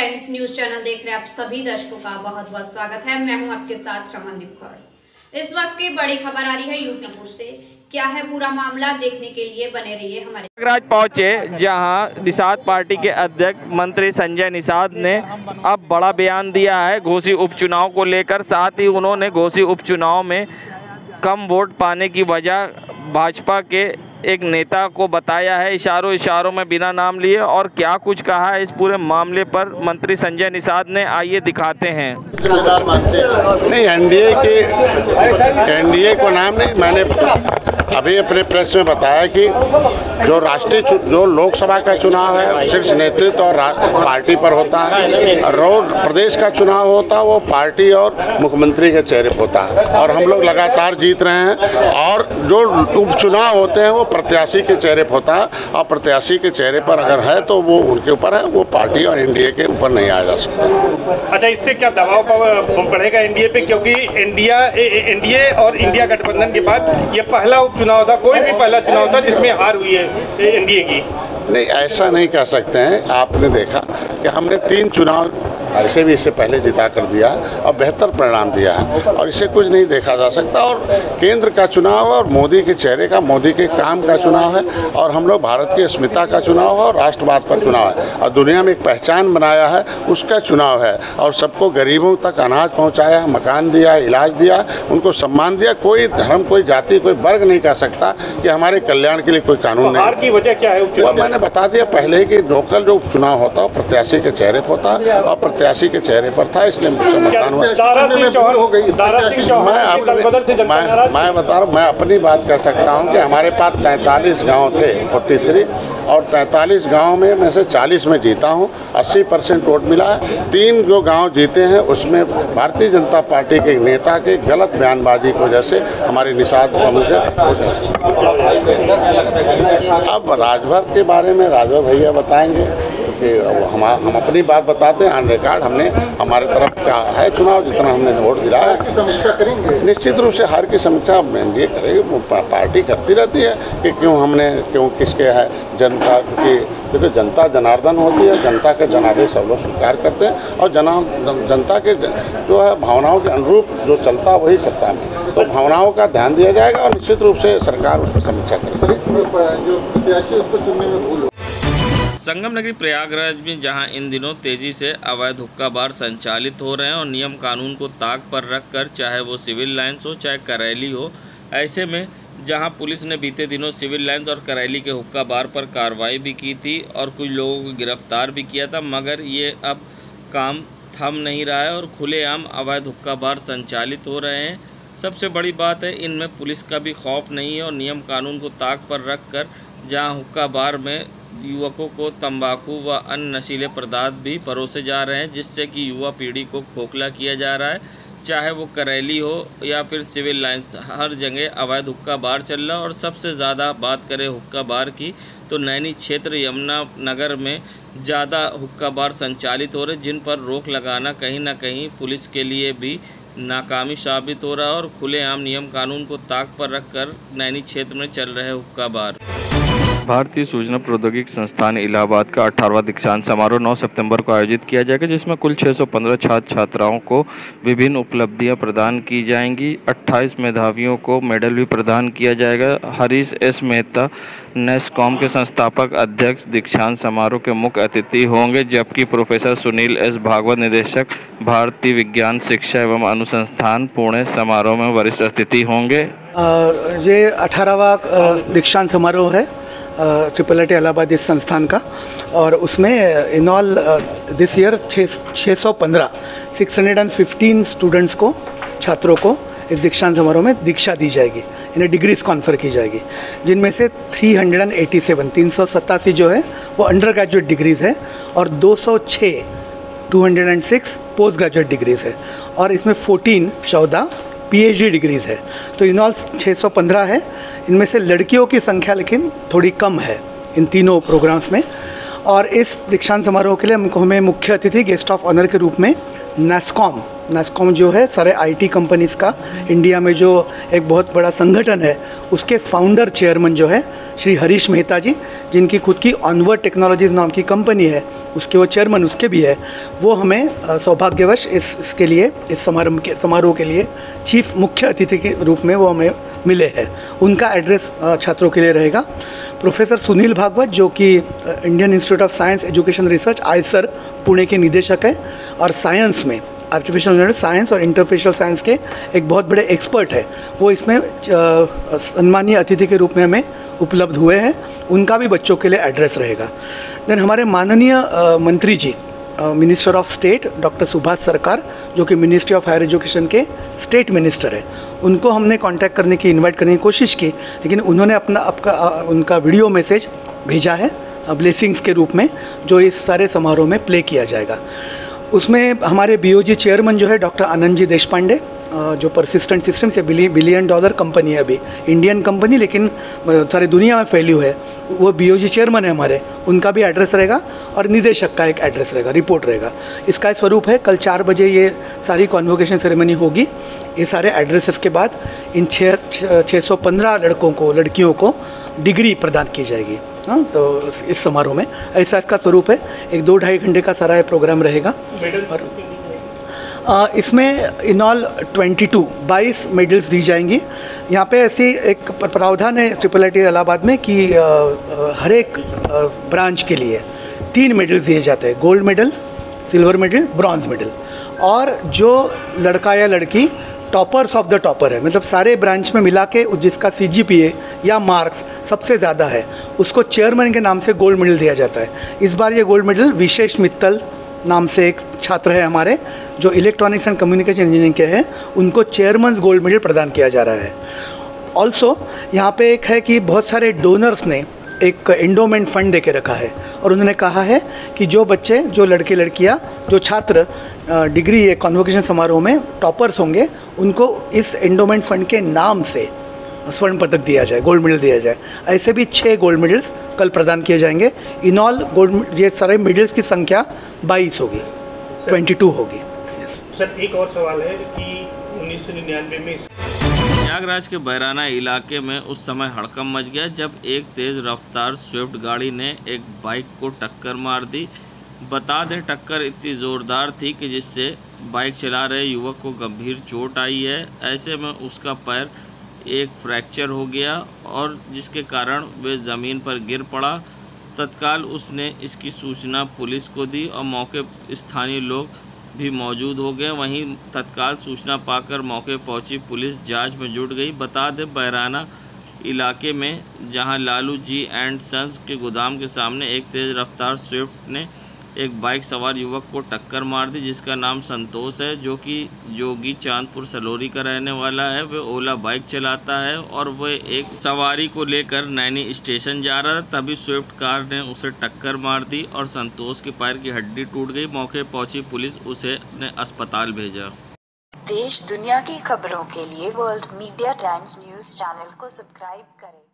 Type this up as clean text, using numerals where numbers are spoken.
Friends, news channel देख रहे आप सभी दर्शकों का बहुत बहुत स्वागत है। मैं हूं आपके साथ रमनदीप कौर। इस वक्त की बड़ी खबर आ रही है यूपीपुर से। क्या है पूरा मामला, देखने के लिए बने रहिए हमारे। प्रयागराज पहुंचे, जहां निषाद पार्टी के अध्यक्ष मंत्री संजय निषाद ने अब बड़ा बयान दिया है घोसी उपचुनाव को लेकर। साथ ही उन्होंने घोसी उपचुनाव में कम वोट पाने की वजह भाजपा के एक नेता को बताया है, इशारों में बिना नाम लिए। और क्या कुछ कहा है इस पूरे मामले पर मंत्री संजय निषाद ने, आइए दिखाते हैं। नहीं, एनडीए को नाम नहीं, मैंने अभी अपने प्रेस में बताया कि जो लोकसभा का चुनाव है शीर्ष नेतृत्व और पार्टी पर होता है, और प्रदेश का चुनाव होता है वो पार्टी और मुख्यमंत्री के चेहरे पर होता है। और हम लोग लगातार जीत रहे हैं, और जो उपचुनाव होते हैं वो प्रत्याशी के चेहरे पर होता है, और प्रत्याशी के चेहरे पर अगर है तो वो उनके ऊपर है, वो पार्टी और एनडीए के ऊपर नहीं आया जा सकता। अच्छा, इससे क्या दबाव बढ़ेगा एनडीए पे? क्योंकि एनडीए और इंडिया गठबंधन के बाद ये पहला उपचुनाव था, कोई भी पहला चुनाव था जिसमें हार हुई है एनडीए की। नहीं, ऐसा नहीं कह सकते हैं। आपने देखा कि हमने 3 चुनाव ऐसे भी इससे पहले जिता कर दिया और बेहतर परिणाम दिया है, और इससे कुछ नहीं देखा जा सकता। और केंद्र का चुनाव है और मोदी के चेहरे का, मोदी के काम का चुनाव है, और हम लोग भारत की अस्मिता का चुनाव है और राष्ट्रवाद पर चुनाव है, और दुनिया में एक पहचान बनाया है उसका चुनाव है। और सबको गरीबों तक अनाज पहुँचाया, मकान दिया, इलाज दिया, उनको सम्मान दिया। कोई धर्म, कोई जाति, कोई वर्ग नहीं कह सकता कि हमारे कल्याण के लिए कोई कानून नहीं। हार की वजह क्या है? मैंने बता दिया पहले कि लोकल जो उपचुनाव होता है प्रत्याशी के चेहरे पर होता है, और प्रत्याशी के चेहरे पर था, इसलिए मुझसे मतदान हुआ। मैं बता रहा हूँ, मैं अपनी बात कर सकता हूँ कि हमारे पास 43 गांव थे, 43, और 43 गांव में से 40 में जीता हूँ। 80% वोट मिला है। 3 जो गांव जीते हैं उसमें भारतीय जनता पार्टी के नेता के गलत बयानबाजी की वजह से हमारी निषाद समूह अब राजभर के बारे में राजभर भैया बताएंगे कि हम अपनी बात बताते हैं। ऑन रिकॉर्ड हमने हमारे तरफ क्या है चुनाव, जितना हमने वोट दिलाया है समीक्षा करेंगे। निश्चित रूप से हार की समीक्षा एनडीए करेगी, पार्टी करती रहती है कि क्यों किसके है जनता की। तो जनता जनार्दन होती है, जनता के जनादेश सब लोग स्वीकार करते हैं, और जनता के जो है भावनाओं के अनुरूप जो चलता वही सत्ता में, तो भावनाओं का ध्यान दिया जाएगा, और निश्चित रूप से सरकार उस पर समीक्षा करेगी। जो प्रत्याशी उसको चुनने में भूल। संगम नगरी प्रयागराज में जहां इन दिनों तेजी से अवैध हुक्का बार संचालित हो रहे हैं और नियम कानून को ताक पर रखकर, चाहे वो सिविल लाइन्स हो चाहे करैली हो, ऐसे में जहां पुलिस ने बीते दिनों सिविल लाइन्स और करैली के हुक्का बार पर कार्रवाई भी की थी और कुछ लोगों को गिरफ्तार भी किया था, मगर ये अब काम थम नहीं रहा है और खुलेआम अवैध हुक्का बार संचालित हो रहे हैं। सबसे बड़ी बात है, इनमें पुलिस का भी खौफ नहीं है और नियम कानून को ताक पर रख कर जहाँ हुक्का बार में युवकों को तंबाकू व अन्य नशीले पदार्थ भी परोसे जा रहे हैं, जिससे कि युवा पीढ़ी को खोखला किया जा रहा है। चाहे वो करैली हो या फिर सिविल लाइन्स, हर जगह अवैध हुक्का बार चल रहा है। और सबसे ज़्यादा बात करें हुक्का बार की तो नैनी क्षेत्र यमुना नगर में ज़्यादा हुक्का बार संचालित हो रहे, जिन पर रोक लगाना कहीं ना कहीं पुलिस के लिए भी नाकामी साबित हो रहा है। और खुलेआम नियम कानून को ताक पर रखकर नैनी क्षेत्र में चल रहे हुक्का बार। भारतीय सूचना प्रौद्योगिकी संस्थान इलाहाबाद का 18वां दीक्षांत समारोह 9 सितंबर को आयोजित किया जाएगा, जिसमें कुल 615 छात्र छात्राओं को विभिन्न उपलब्धियां प्रदान की जाएंगी। 28 मेधावियों को मेडल भी प्रदान किया जाएगा। हरीश एस मेहता नेस्कॉम के संस्थापक अध्यक्ष दीक्षांत समारोह के मुख्य अतिथि होंगे, जबकि प्रोफेसर सुनील एस भागवत निदेशक भारतीय विज्ञान शिक्षा एवं अनुसंधान पुणे समारोह में वरिष्ठ अतिथि होंगे। ये 18वां दीक्षांत समारोह है IIIT इलाहाबाद इस संस्थान का, और उसमें in all this year 615 students को, छात्रों को इस दीक्षांत समारोह में दीक्षा दी जाएगी, इन्हें डिग्रीज कॉन्फर की जाएगी, जिनमें से 387 जो है वो अंडर ग्रेजुएट डिग्रीज़ है, और 206 पोस्ट ग्रेजुएट डिग्रीज़ है, और इसमें 14 PhD डिग्रीज़ है। तो इन ऑल 615 है। इनमें से लड़कियों की संख्या लेकिन थोड़ी कम है इन तीनों प्रोग्राम्स में। और इस दीक्षांत समारोह के लिए हमें मुख्य अतिथि गेस्ट ऑफ ऑनर के रूप में नैस्कॉम जो है सारे आईटी कंपनीज़ का इंडिया में जो एक बहुत बड़ा संगठन है, उसके फाउंडर चेयरमैन जो है श्री हरीश मेहता जी, जिनकी खुद की ऑनवर्ड टेक्नोलॉजीज़ नाम की कंपनी है, उसके वो चेयरमैन उसके भी है, वो हमें सौभाग्यवश इसके लिए इस समारोह के लिए चीफ मुख्य अतिथि के रूप में वो हमें मिले हैं। उनका एड्रेस छात्रों के लिए रहेगा। प्रोफेसर सुनील भागवत जो कि Indian institute of science education research Eicher Pune के निदेशक है और साइंस में आर्टिफिशियल साइंस और इंटरफेशियल साइंस के एक बहुत बड़े एक्सपर्ट है, वो इसमें सम्मानीय अतिथि के रूप में हमें उपलब्ध हुए हैं। उनका भी बच्चों के लिए एड्रेस रहेगा। देन हमारे माननीय मंत्री ji minister of state doctor Subhas Sarkar जो कि मिनिस्ट्री ऑफ हायर एजुकेशन के स्टेट मिनिस्टर है, उनको हमने कांटेक्ट करने की इनवाइट करने की कोशिश की, लेकिन उन्होंने उनका वीडियो मैसेज भेजा है ब्लेसिंग्स के रूप में, जो इस सारे समारोह में प्ले किया जाएगा। उसमें हमारे बीओजी चेयरमैन जो है डॉक्टर आनंद जी देशपांडे, जो परसिस्टेंट सिस्टम से $1 बिलियन कंपनी है, अभी इंडियन कंपनी लेकिन सारी दुनिया में फैली हुई है, वो बीओजी चेयरमैन है हमारे, उनका भी एड्रेस रहेगा और निदेशक का एक एड्रेस रहेगा, रिपोर्ट रहेगा। इसका स्वरूप है कल 4 बजे ये सारी कॉन्वोकेशन सेरेमनी होगी। ये सारे एड्रेसेस के बाद इन 615 लड़कियों को डिग्री प्रदान की जाएगी। हाँ, तो इस समारोह में ऐसा इसका स्वरूप है। एक 2-2.5 घंटे का सारा प्रोग्राम रहेगा और इसमें इन ऑल 22 मेडल्स दी जाएंगी। यहाँ पे ऐसी एक प्रावधान है IIIT इलाहाबाद में कि हर एक ब्रांच के लिए 3 मेडल्स दिए जाते हैं, gold medal, silver medal, bronze medal. और जो लड़का या लड़की टॉपर्स ऑफ द टॉपर है, मतलब सारे ब्रांच में मिला के जिसका CGPA या मार्क्स सबसे ज़्यादा है, उसको चेयरमैन के नाम से गोल्ड मेडल दिया जाता है। इस बार ये गोल्ड मेडल विशेष मित्तल नाम से एक छात्र है हमारे, जो इलेक्ट्रॉनिक्स एंड कम्युनिकेशन इंजीनियरिंग के हैं, उनको चेयरमैन गोल्ड मेडल प्रदान किया जा रहा है। ऑल्सो यहाँ पे एक है कि बहुत सारे डोनर्स ने एक एंडोमेंट फंड दे के रखा है और उन्होंने कहा है कि जो बच्चे, जो लड़के लड़कियां, जो छात्र डिग्री या कॉन्वोकेशन समारोह में टॉपर्स होंगे, उनको इस एंडोमेंट फंड के नाम से स्वर्ण पदक दिया जाए, गोल्ड मेडल दिया जाए। ऐसे भी 6 गोल्ड मेडल्स कल प्रदान किए जाएंगे। इन ऑल ये सारे मेडल्स की संख्या 22 होगी, 22 होगी। सर एक और सवाल है कि 1999 में प्रयागराज के बैराना इलाके में उस समय हड़कंप मच गया जब एक तेज़ रफ्तार स्विफ्ट गाड़ी ने एक बाइक को टक्कर मार दी। बता दें, टक्कर इतनी ज़ोरदार थी कि जिससे बाइक चला रहे युवक को गंभीर चोट आई है। ऐसे में उसका पैर एक फ्रैक्चर हो गया और जिसके कारण वे ज़मीन पर गिर पड़ा। तत्काल उसने इसकी सूचना पुलिस को दी और मौके स्थानीय लोग भी मौजूद हो गए। वहीं तत्काल सूचना पाकर मौके पहुंची पुलिस जांच में जुट गई। बता दें, बैराना इलाके में जहां लालू जी एंड सन्स के गोदाम के सामने एक तेज़ रफ्तार स्विफ्ट ने एक बाइक सवार युवक को टक्कर मार दी, जिसका नाम संतोष है, जो कि जोगी चांदपुर सलोरी का रहने वाला है। वह ओला बाइक चलाता है और वह एक सवारी को लेकर नैनी स्टेशन जा रहा था। तभी स्विफ्ट कार ने उसे टक्कर मार दी और संतोष के पैर की हड्डी टूट गई। मौके पहुंची पुलिस उसे ने अस्पताल भेजा। देश दुनिया की खबरों के लिए world media times news channel को सब्सक्राइब करें।